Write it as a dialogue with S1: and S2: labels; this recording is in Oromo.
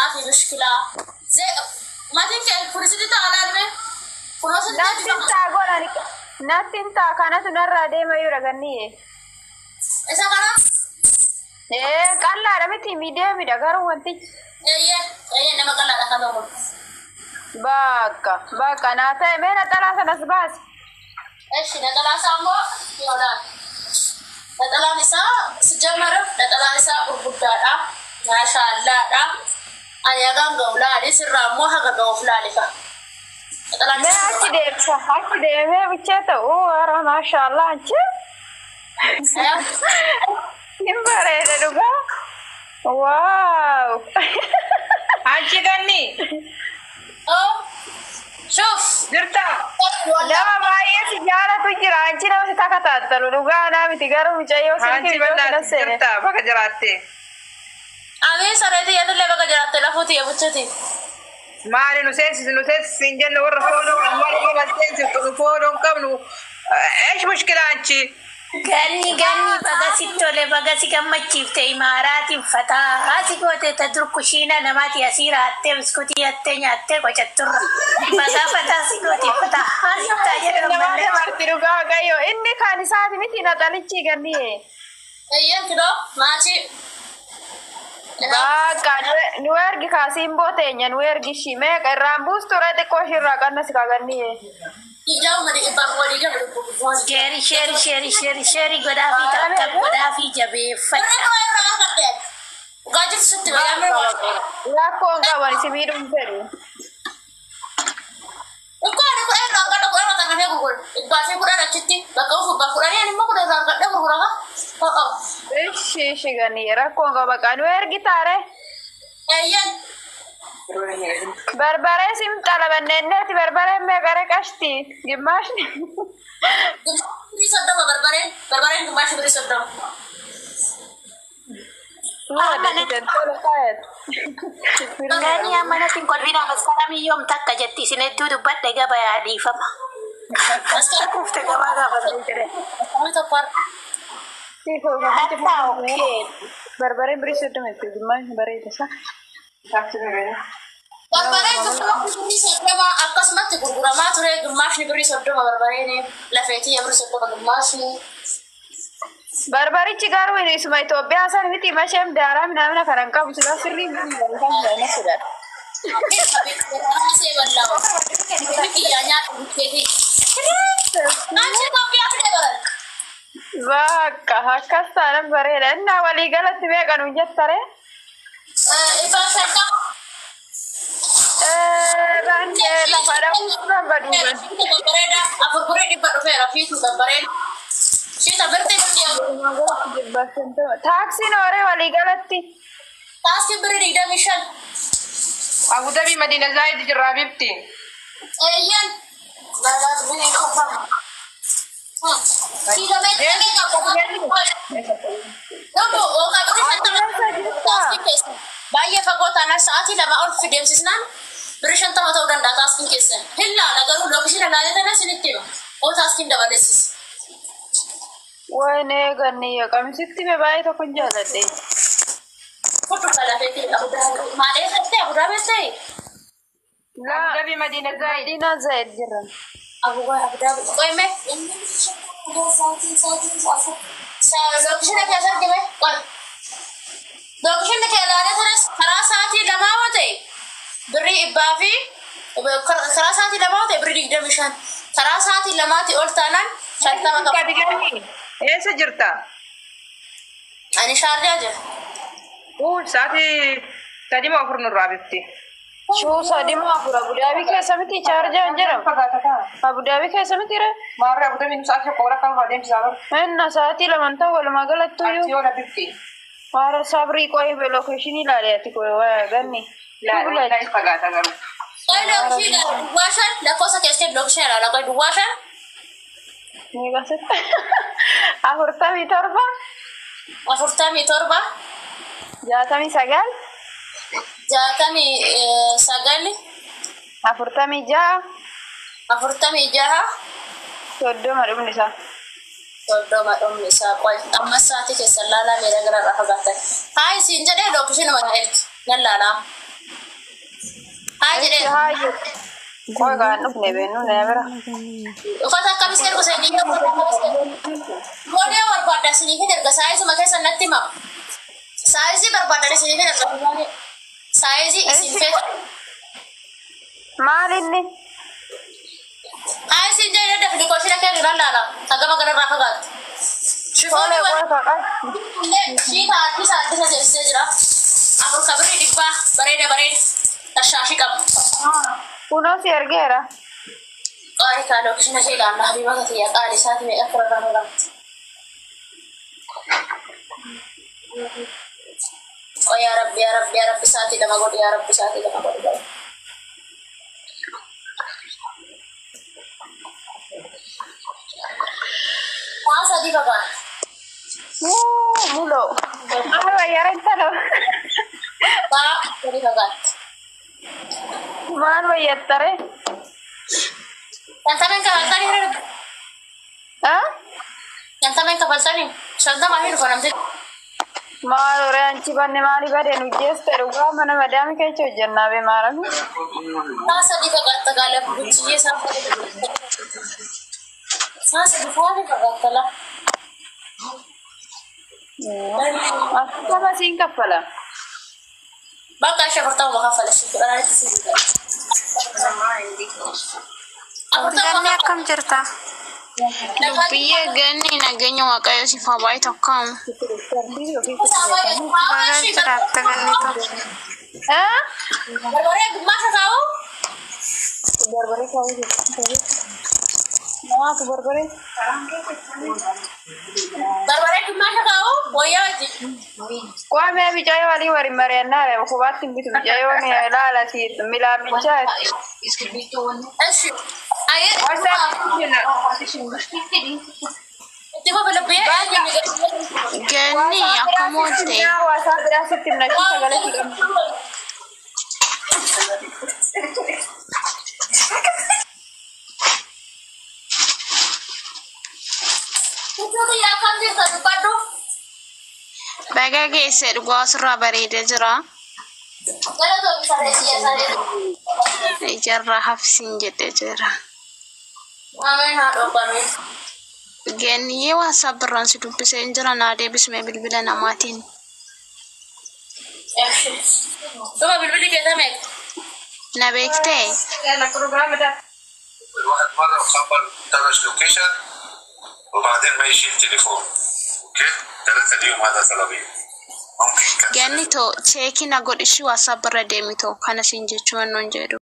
S1: في مشكلة زي ما تنكر فرصتي تعالى المهم فرصتي
S2: ناتين تا كانت نرى ديما يرغني
S1: إذا كان
S2: قال لا رمتي ميديا ميدا غارو وانتي
S1: إيه نما قال لا كذا
S2: باكا ناتا مين ثلاثة نسباس
S1: إيش نتلا سامو يولا نتلا نساء سجمرة نتلا نساء بربودا ما شاء الله أنا كان قولا لي سر مو هذا قوفلا لك
S2: لا أكيد ما بتشاته أوه ما شاء الله أنت نمبر ده واو
S3: أنت غني
S1: شوف
S3: درتا
S2: لا ما هي سجارة تجرا أنت لو ستاكتات تلوغا أنا بتجارو مجايو
S3: سكين درتا بقى جراتي
S1: أمي سرتي يا تلي بقى جراتي لفوتي يا بتشتي
S3: ما علي نسيس سنجن ورفونو ما نسيس فونو كملو إيش مشكلة أنت
S4: غني بقى ستولي بقى سكمتشيفتي إماراتي فتاة سكوتي تدركشينا نماتي أسيرة أتي بسكوتي أتي نياتي كوشتر بقى فتاة سكوتي فتاة تاجر
S2: نماتي مرتلوغا غايو إني كان ساعتي متي نتاليشي غني
S1: أيام كده ماشي
S2: باكا نويرغي كاسين بوتينيا نويرغي شيميك الرامبوس توريتي كوشي راقنا سكاغني
S1: إجاو مدي إبان ولي جابر
S4: شيري غدافي جبي فتاة
S1: gaji setti bayame
S2: لا كونغا واني سميرم فري
S1: ko ana ko ana tan he gugol ba se kudana citti ba ka fu ba kudani ani mo kuda zanga de gurura ha
S2: ايش غني را كونغا باكا نويرغي تاري
S1: ayen
S2: بربري سيم طلبننت بربري مغرق اشتي جماش
S1: beri sodom barbaren gumash beri sodom
S4: غني أمانة تنقل بنا مسكرة يوم تكا جتي سندو دبت دقا بيادي فما كفت قبا
S1: kami topar
S4: حتى أوكي
S2: بربري بري سدم itu جماش بري تسا
S1: barbaren tu beri sodom akas mat gurura ma ture gumash ni beri sodom barbaren ni lafeti ya beri sodom gumash ni
S2: بربري cigaru ini semua itu biasa nih macam darah mana karang kamu sudah sering kan sudah
S1: se wallahu kiyanya kedi nanti kopi aku deh baran
S2: Baka hakas tanam bare na wali galat me kan ujat tare
S1: iba sata
S2: rande la pada usra badugan
S1: bareda aku pure di barfera fitu bareda Sita berte kya
S2: taxi nore wali galatti
S1: taski bere di mission
S3: أبو ظبي مدينة زايد جرابيبتي
S1: ayan bala bini khofa Sita berte Nopo o ka bere Baye fagota na saati lama ol fidem sisnan bere shanta mata udan da taskin kesen hilla nagaru lokaci na lalata na sinittima o taskin da balesis
S2: wayne ganni ya kamisitti me bayi to kun jadade
S1: foto kala fete abu da male fete abu da bete
S2: la
S3: أبو ظبي مدينة زايد
S2: dina zaid jiran
S1: abu da koy me sa lokaci na kasa gebe kon lokaci na kala da taras kara saati lama wate biri ibafi kara saati lama wate biri digda mishan kara saati lamati oltanan shanta maka
S3: كابيجاني إيه سجرتا
S1: ani sharja je
S3: ساعتي تدي ما أفرن الرابطتي
S2: شو سادي ما pura Abu Dhabi ke samiti charge anjaram Abu Dhabi ke samiti re
S3: مرة أبو ظبي نسافر كورا كم بعدين سافر
S2: enna saati lamanta wala magalattu yu
S3: يولا بيبتي
S2: Para sabri koi be location ila leati koi wa ganni
S3: لا لا يفقع تقول
S1: koy lokaci da duwashan la cosa que este lokaci la koy duwashan
S2: ni gaset ahurta mi torba
S1: afurtami torba
S2: jatami sagal
S1: jaatami sagali
S2: afurtami ja
S1: afurtami jaha
S2: soddoma dum nisa
S1: soddoma ɗum misa koy amma sati ke sallala me daga rafa gata hay sin jade lokaci na wani elki nan lala Haa jedhee.
S2: Haayyo. Koi kan dhufne beenu neebira.
S1: Uffata akkamitti ergu seenii godhee barbaadda isinii fi erga saayizuma keessa natti hima. Saayizii barbaadda isinii fi erga saayizii isin feeta.
S2: Maal inni?
S1: Haa isin jedhee dafni koshina kee irra laala. Hagama gararraa fagaatti. Shifoonni shiita addisa jeessee jira. Afur kabirii dhibbaa bareeda. Tashaashii qabu.
S2: Kunoo si ergeera.
S1: Qaali kaadoo kishina ishee ilaallaa habiba gatiyyaa qaali isaati meeqa furarraa nolaatti. Yaa rabbi isaatii lama godhi Haa sadii fagaa.
S2: Mulo. Maal wayyaran talo.
S1: Haa sadii fagaatti.
S2: Maal wayyattare?
S1: Yantameen kafaltanii hir'u.
S2: Haa?
S1: Yantameen kafaltanii shantama hir'u namti.
S2: Maal ore anchi banne maali badeen hojjeeste dhugaa mana madaami keessa hojjannaa bee maarami?
S1: Haa sadii fagaatta gaala guchiyyee isaan fagaatti. Haa sadii fagaatta la.
S2: Akkama siin kaffala.
S1: Bakka ishee afurtama kaffala ishee fudhanii itti
S5: Ganni akkam jirta? Biyya ganni nageenya waaqayyo siif haa baay'ee tokkoon. Baga jiraatta ganni tokko.
S1: Barbaree gummaasha kaa'u?
S2: Barbaree kaa'u. Namaatu barbaree.
S1: Barbaree gummaasha kaa'u? Wayyaa wajji.
S2: Waa mee bicaayee walii waliin mari'annaa reefu kubaatti hin bitu bicaayee wani ilaala si milaa bichaa.
S1: Eshi. Ayee. Itti babalabee.
S5: Ganni akkam oolte?
S2: Waasaa biraa sitti himnachuu sagalee si qabna.
S5: Baga geesse dhugaa asirraa bareedee jira. Ijarraa hafsiin jedhee jira. Ganniyyee waasaap birraan si dubbisee hin jira naa deebismee bilbila namaatiin.
S1: Duma bilbili keessa
S5: Na beektee?
S6: الواحد مرة وخبر درج لوكيشن وبعدين ما يشيل تليفون اوكي 3 اليوم هذا طلبي ممكن
S5: Ganni too cheekii na godhishi waasaap birra deemi too kana siin jechuun non jedhu.